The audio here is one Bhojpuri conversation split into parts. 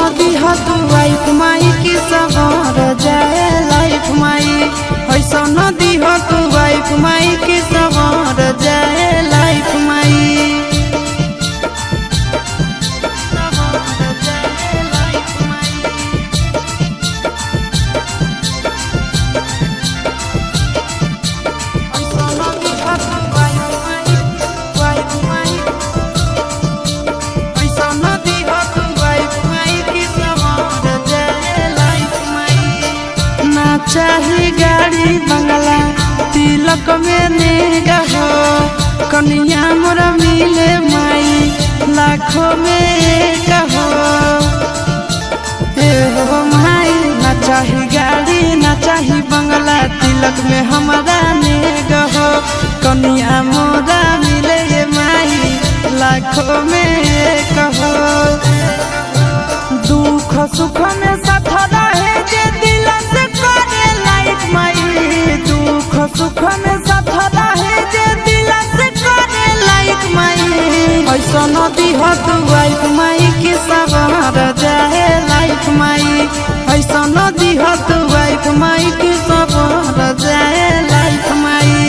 नदी तू वाइफ माई की सवार जाए लाइफ माई। ऐसा नदी तू वाइफ माई की सवार जाए लाइफ माई। चाही गाड़ी बंगला तिलक में नेगा हो, कन्या मोरा मिले माई लाखों में एक हो। हो माई ना चाही गाड़ी ना चाही बंगला तिलक में हमारा नेगा हो, कन्या मोरा मिले माई लाखों में एक हो। दुख सुख में साथ रहे जे दिल से करे लाइफ माई। दुख सुख में साथ रहे जे दिल से करे लाइफ माई। ऐसा नदी तू वाइफ माई की सवार जाए लाइफ माई। ऐसा नदी तू वाइफ माई की सवार जाए लाइफ माई।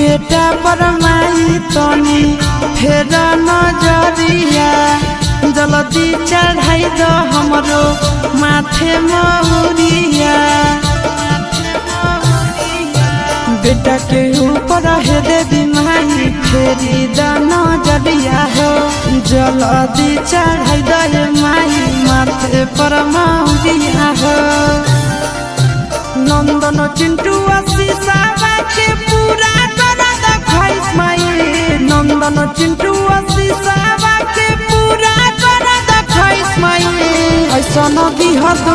बेटा पर माई तनी फेर नजरिया, जल्दी चढ़ाई दो हमरो माथे महुरिया। बेटा के ऊपर है देवी माई फेरी द नजरिया हो, जल्दी चढ़ाई दो माई माथे पर महुरिया हो। नंदन चिंटू आशीषा के पूरा नंदन चिंटू आशीषा के पूरा कर द ख्वाहिश माई। ऐसा नदी तू